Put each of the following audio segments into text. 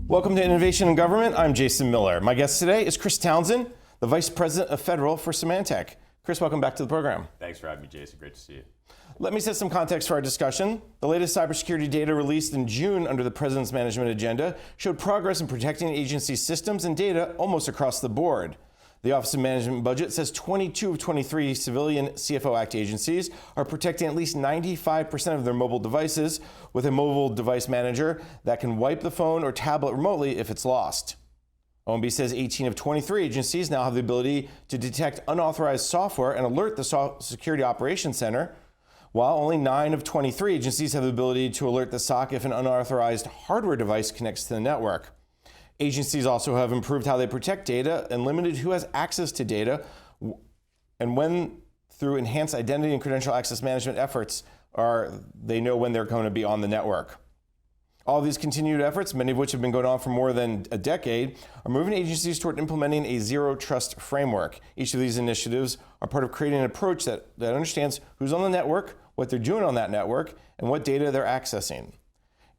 Welcome to Innovation in Government. I'm Jason Miller. My guest today is Chris Townsend, the Vice President of Federal for Symantec. Chris, welcome back to the program. Thanks for having me, Jason. Great to see you. Let me set some context for our discussion. The latest cybersecurity data released in June under the President's management agenda showed progress in protecting agency systems and data almost across the board. The Office of Management Budget says 22 of 23 civilian CFO Act agencies are protecting at least 95% of their mobile devices with a mobile device manager that can wipe the phone or tablet remotely if it's lost. OMB says 18 of 23 agencies now have the ability to detect unauthorized software and alert the Security Operations Center, while only 9 of 23 agencies have the ability to alert the SOC if an unauthorized hardware device connects to the network. Agencies also have improved how they protect data and limited who has access to data, and when through enhanced identity and credential access management efforts they know when they're going to be on the network. All of these continued efforts, many of which have been going on for more than a decade, are moving agencies toward implementing a zero trust framework. Each of these initiatives are part of creating an approach that understands who's on the network, what they're doing on that network, and what data they're accessing.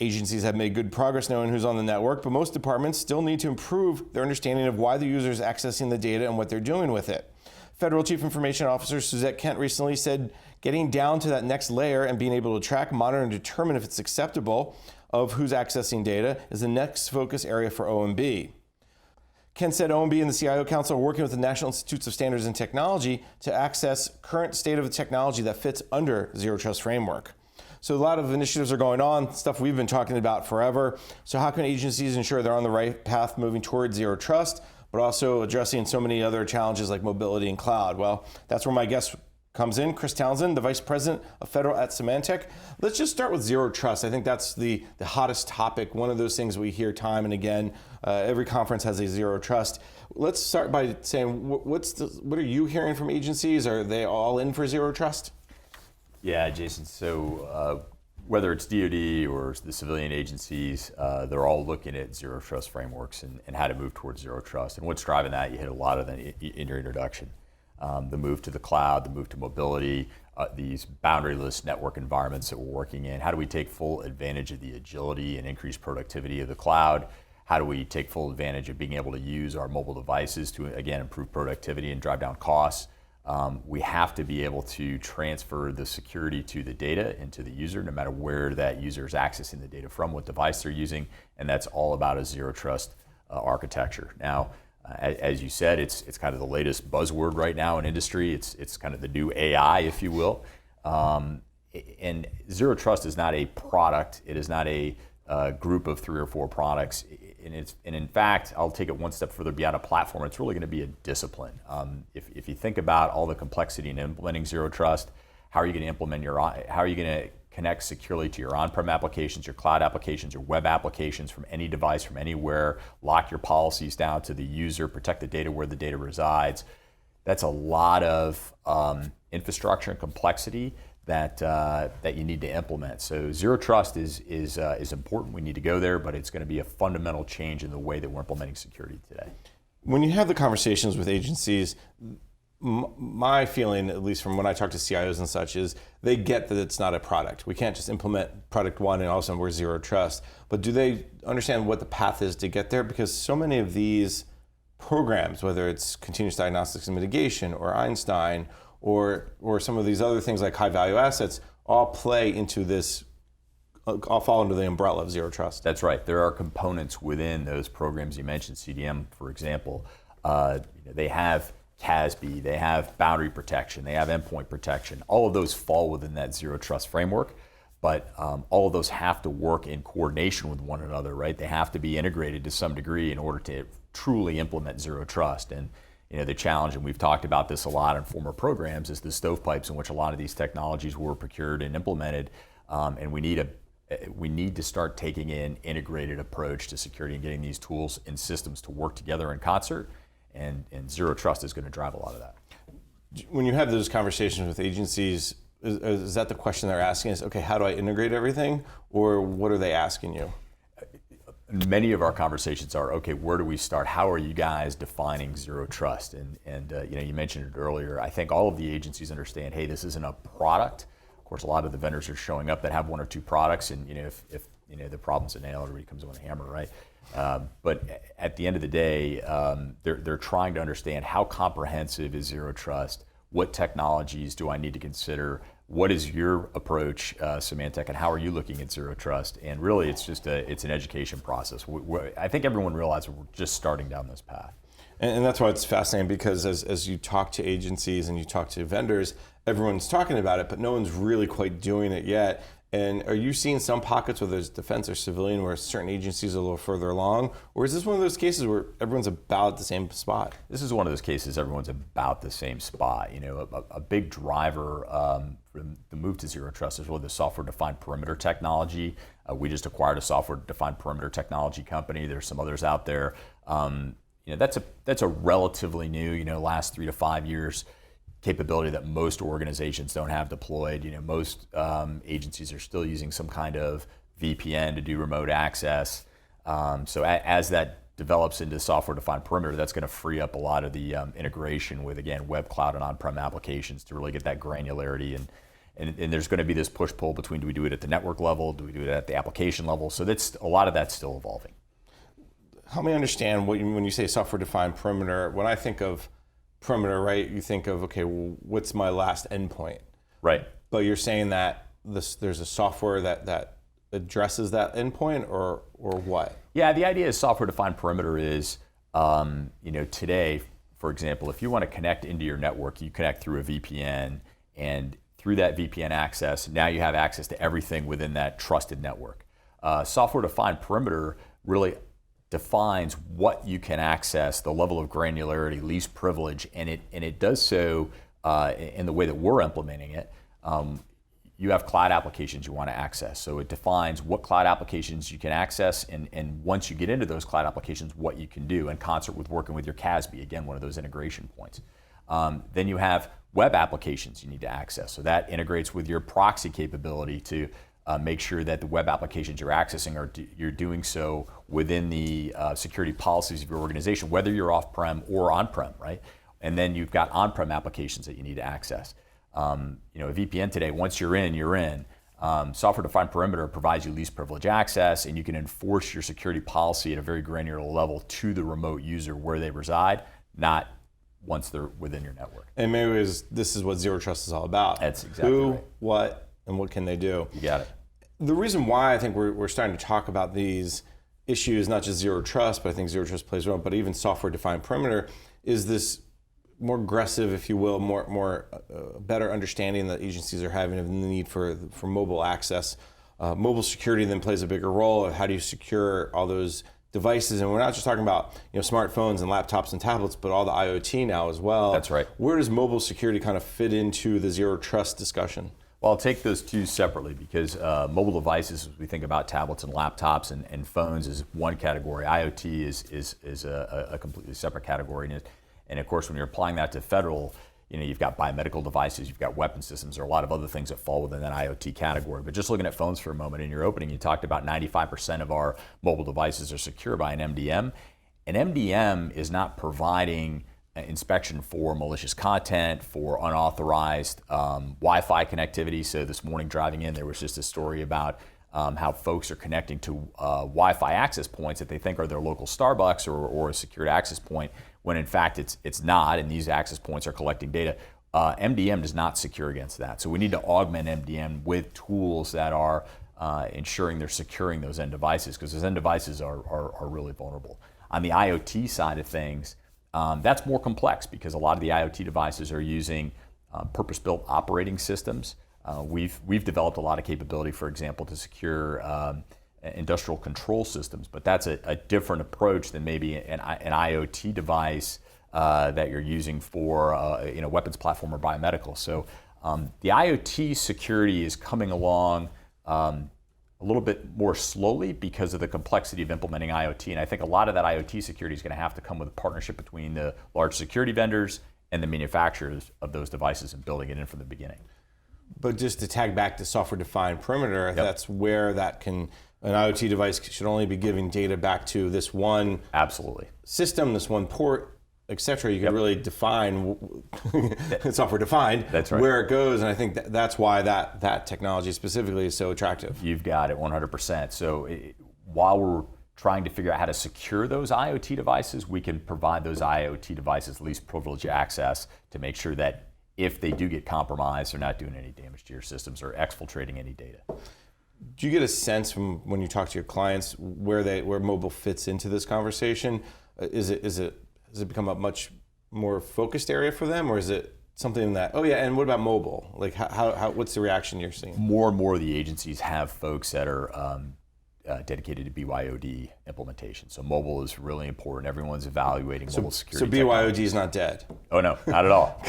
Agencies have made good progress knowing who's on the network, but most departments still need to improve their understanding of why the user is accessing the data and what they're doing with it. Federal Chief Information Officer Suzette Kent recently said getting down to that next layer and being able to track, monitor, and determine if it's acceptable of who's accessing data is the next focus area for OMB. Kent said OMB and the CIO Council are working with the National Institutes of Standards and Technology to access current state of the technology that fits under Zero Trust framework. So a lot of initiatives are going on, stuff we've been talking about forever. So how can agencies ensure they're on the right path moving towards zero trust, but also addressing so many other challenges like mobility and cloud? Well, that's where my guest comes in, Chris Townsend, the Vice President of Federal at Symantec. Let's just start with zero trust. I think that's the hottest topic, one of those things we hear time and again. Every conference has a zero trust. Let's start by saying, what are you hearing from agencies? Are they all in for zero trust? Yeah, Jason, so whether it's DoD or the civilian agencies, they're all looking at zero trust frameworks and how to move towards zero trust. And what's driving that, you hit a lot of that in your introduction. The move to the cloud, the move to mobility, these boundaryless network environments that we're working in. How do we take full advantage of the agility and increased productivity of the cloud? How do we take full advantage of being able to use our mobile devices to, again, improve productivity and drive down costs? We have to be able to transfer the security to the data and to the user, no matter where that user is accessing the data from, what device they're using, and that's all about a zero trust architecture. Now, as you said, it's kind of the latest buzzword right now in industry. It's kind of the new AI, if you will. And zero trust is not a product. It is not a group of 3 or 4 products. And in fact, I'll take it one step further beyond a platform. It's really going to be a discipline. If you think about all the complexity in implementing zero trust, how are you going to how are you going to connect securely to your on-prem applications, your cloud applications, your web applications from any device, from anywhere, lock your policies down to the user, protect the data where the data resides. That's a lot of infrastructure and complexity that you need to implement. So zero trust is important. We need to go there, but it's going to be a fundamental change in the way that we're implementing security today. When you have the conversations with agencies, my feeling, at least from when I talk to CIOs and such, is they get that it's not a product. We can't just implement product one and all of a sudden we're zero trust. But do they understand what the path is to get there? Because so many of these programs, whether it's continuous diagnostics and mitigation or Einstein or some of these other things like high value assets, all play into this, all fall under the umbrella of zero trust. That's right. There are components within those programs you mentioned, CDM, for example. They have CASB, they have boundary protection, they have endpoint protection. All of those fall within that zero trust framework, but all of those have to work in coordination with one another, right? They have to be integrated to some degree in order to truly implement zero trust. And the challenge, and we've talked about this a lot in former programs, is the stovepipes in which a lot of these technologies were procured and implemented. And we need to start taking an integrated approach to security and getting these tools and systems to work together in concert. And zero trust is going to drive a lot of that. When you have those conversations with agencies, is that the question they're asking is, okay, how do I integrate everything? Or what are they asking you? Many of our conversations are, okay, where do we start? How are you guys defining zero trust? And you mentioned it earlier. I think all of the agencies understand, hey, this isn't a product. Of course, a lot of the vendors are showing up that have 1 or 2 products, and if the problem's a nail, everybody comes with a hammer, right? But at the end of the day, they're trying to understand how comprehensive is zero trust. What technologies do I need to consider? What is your approach, Symantec, and how are you looking at zero trust? And really, it's just it's an education process. I think everyone realizes we're just starting down this path. And that's why it's fascinating, because as you talk to agencies and you talk to vendors, everyone's talking about it, but no one's really quite doing it yet. And are you seeing some pockets, whether it's defense or civilian, where certain agencies are a little further along? Or is this one of those cases where everyone's about at the same spot? This is one of those cases everyone's about the same spot. A big driver for the move to zero trust is really the software-defined perimeter technology. We just acquired a software-defined perimeter technology company. There's some others out there. That's a relatively new, last 3 to 5 years capability that most organizations don't have deployed. Most agencies are still using some kind of VPN to do remote access. So as that develops into software-defined perimeter, that's going to free up a lot of the integration with, again, web, cloud, and on-prem applications to really get that granularity. And there's going to be this push-pull between, do we do it at the network level, do we do it at the application level? So a lot of that's still evolving. Help me understand when you say software-defined perimeter. When I think of perimeter, right, you think of, okay, well, what's my last endpoint? Right. But you're saying that there's a software that addresses that endpoint, or what? Yeah, the idea is software-defined perimeter is, today, for example, if you want to connect into your network, you connect through a VPN, and through that VPN access, now you have access to everything within that trusted network. Software-defined perimeter really defines what you can access, the level of granularity, least privilege, and it does so in the way that we're implementing it. You have cloud applications you want to access, so it defines what cloud applications you can access, and once you get into those cloud applications, what you can do in concert with working with your CASB, again, one of those integration points. Then you have web applications you need to access, so that integrates with your proxy capability to make sure that the web applications you're accessing you're doing so within the security policies of your organization, whether you're off-prem or on-prem, right? And then you've got on-prem applications that you need to access. A VPN today, once you're in, you're in. Software-defined perimeter provides you least privilege access, and you can enforce your security policy at a very granular level to the remote user where they reside, not once they're within your network. And maybe this is what zero trust is all about. That's exactly Who, right. what, and what can they do? You got it. The reason why I think we're starting to talk about these issues, not just zero trust, but I think zero trust plays a role, but even software-defined perimeter, is this more aggressive, if you will, more better understanding that agencies are having of the need for mobile access. Mobile security then plays a bigger role of how do you secure all those devices, and we're not just talking about smartphones and laptops and tablets, but all the IoT now as well. That's right. Where does mobile security kind of fit into the zero trust discussion? Well, I'll take those two separately, because mobile devices, as we think about tablets and laptops and phones, is one category. IoT is a completely separate category. And of course, when you're applying that to federal, you've got biomedical devices, you've got weapon systems, there are a lot of other things that fall within that IoT category. But just looking at phones for a moment, in your opening, you talked about 95% of our mobile devices are secure by an MDM. An MDM is not providing inspection for malicious content, for unauthorized Wi-Fi connectivity. So this morning driving in, there was just a story about how folks are connecting to Wi-Fi access points that they think are their local Starbucks or a secured access point, when in fact it's not, and these access points are collecting data. MDM does not secure against that. So we need to augment MDM with tools that are ensuring they're securing those end devices, because those end devices are really vulnerable. On the IoT side of things, that's more complex, because a lot of the IoT devices are using purpose-built operating systems. We've developed a lot of capability, for example, to secure industrial control systems, but that's a different approach than maybe an IoT device that you're using for a weapons platform or biomedical. So the IoT security is coming along a little bit more slowly because of the complexity of implementing IoT. And I think a lot of that IoT security is going to have to come with a partnership between the large security vendors and the manufacturers of those devices and building it in from the beginning. But just to tag back to software-defined perimeter, that's where an IoT device should only be giving data back to this one absolutely system, this one port. et cetera, you could really define software defined That's right. where it goes. And I think that's why that technology specifically is so attractive. You've got it 100%. So while we're trying to figure out how to secure those IoT devices, we can provide those IoT devices least privileged access to make sure that if they do get compromised, they're not doing any damage to your systems or exfiltrating any data. Do you get a sense from when you talk to your clients where mobile fits into this conversation? Has it become a much more focused area for them, or is it something that, oh yeah, and what about mobile? Like what's the reaction you're seeing? More and more of the agencies have folks that are dedicated to BYOD implementation. So mobile is really important. Everyone's evaluating mobile security. So BYOD is not dead? Oh no, not at all.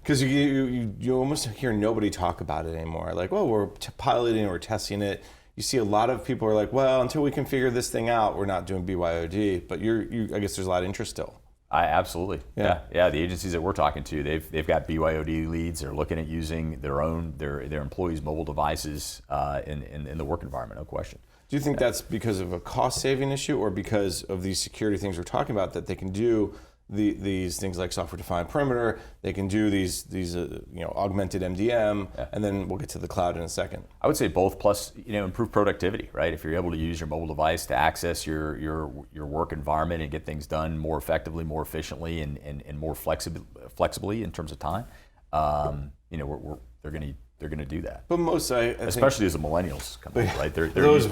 Because you almost hear nobody talk about it anymore. Like, well, we're piloting or testing it. You see a lot of people are like, well, until we can figure this thing out, we're not doing BYOD. But I guess there's a lot of interest still. Absolutely. Yeah. The agencies that we're talking to, they've got BYOD leads. They're looking at using their employees' mobile devices in the work environment. No question. Do you think that's because of a cost-saving issue, or because of these security things we're talking about, that they can do these things like software-defined perimeter, they can do these augmented MDM, and then we'll get to the cloud in a second? I would say both, plus improve productivity, right? If you're able to use your mobile device to access your work environment and get things done more effectively, more efficiently, and more flexibly in terms of time, they're going to do that. But most, especially as the millennials come in, right? Those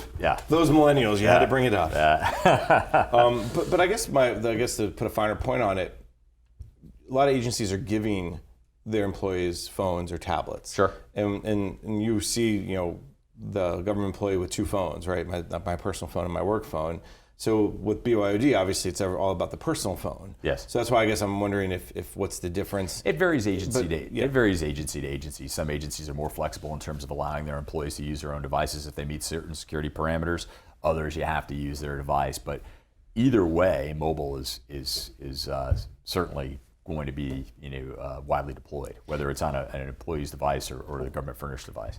millennials, you had to bring it up. But I guess to put a finer point on it, a lot of agencies are giving their employees phones or tablets. Sure. And you see, the government employee with two phones, right? My personal phone and my work phone. So with BYOD, obviously, it's all about the personal phone. Yes. So that's why I guess I'm wondering if what's the difference? It varies agency to agency. Some agencies are more flexible in terms of allowing their employees to use their own devices if they meet certain security parameters. Others, you have to use their device. But either way, mobile is certainly going to be widely deployed, whether it's on an employee's device or the government furnished device.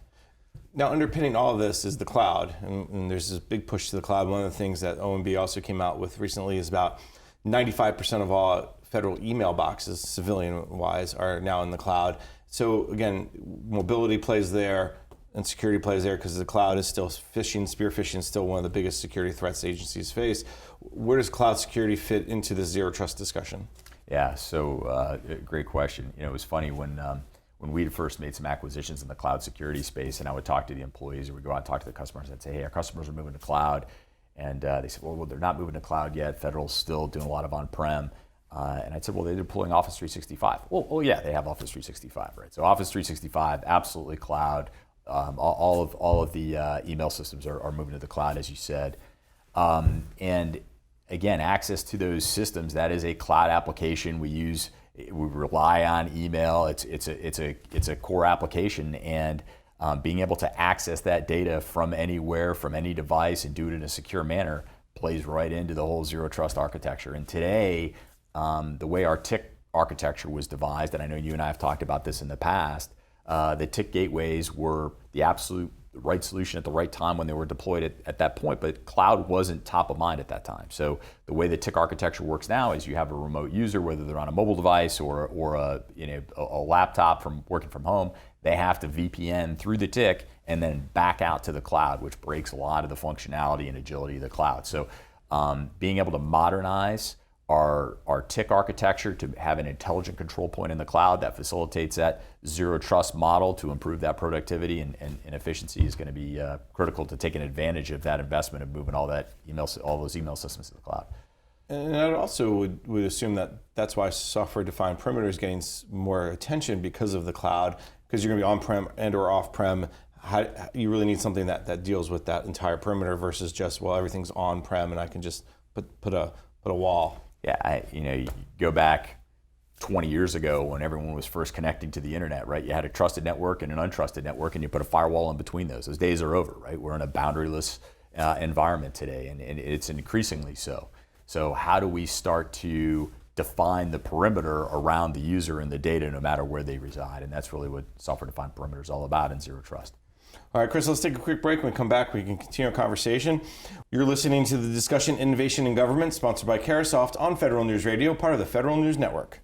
Now, underpinning all of this is the cloud, and there's this big push to the cloud. One of the things that OMB also came out with recently is about 95% of all federal email boxes, civilian-wise, are now in the cloud. So again, mobility plays there, and security plays there, because the cloud is still phishing. Spear phishing is still one of the biggest security threats agencies face. Where does cloud security fit into the zero trust discussion? Yeah, so great question. It was funny when we first made some acquisitions in the cloud security space, and I would talk to the employees, or we'd go out and talk to the customers, and I'd say, hey, our customers are moving to cloud. And they said, well, they're not moving to cloud yet. Federal's still doing a lot of on-prem. And I said, well, they're deploying Office 365. Well, yeah, they have Office 365, right? So Office 365, absolutely cloud. All of the email systems are moving to the cloud, as you said. And again, access to those systems, that is a cloud application. We rely on email. It's a core application, and being able to access that data from anywhere, from any device, and do it in a secure manner plays right into the whole zero trust architecture. And today, the way our TIC architecture was devised, and I know you and I have talked about this in the past, the TIC gateways were the absolute right solution at the right time when they were deployed at that point, but cloud wasn't top of mind at that time. So the way the TIC architecture works now is you have a remote user, whether they're on a mobile device or a laptop from working from home, they have to VPN through the TIC and then back out to the cloud, which breaks a lot of the functionality and agility of the cloud. So being able to modernize our TIC architecture to have an intelligent control point in the cloud that facilitates that zero trust model to improve that productivity and efficiency is going to be critical to taking advantage of that investment of moving all those email systems to the cloud. And I also would assume that that's why software-defined perimeter is getting more attention because of the cloud, because you're going to be on-prem and or off-prem. You really need something that deals with that entire perimeter versus just, well, everything's on-prem and I can just put a wall. Yeah, you go back 20 years ago when everyone was first connecting to the internet, right? You had a trusted network and an untrusted network, and you put a firewall in between those. Those days are over, right? We're in a boundaryless environment today, and it's increasingly so. So how do we start to define the perimeter around the user and the data no matter where they reside? And that's really what software-defined perimeter is all about in zero trust. All right, Chris, let's take a quick break. When we come back, we can continue our conversation. You're listening to the discussion Innovation in Government, sponsored by Carasoft on Federal News Radio, part of the Federal News Network.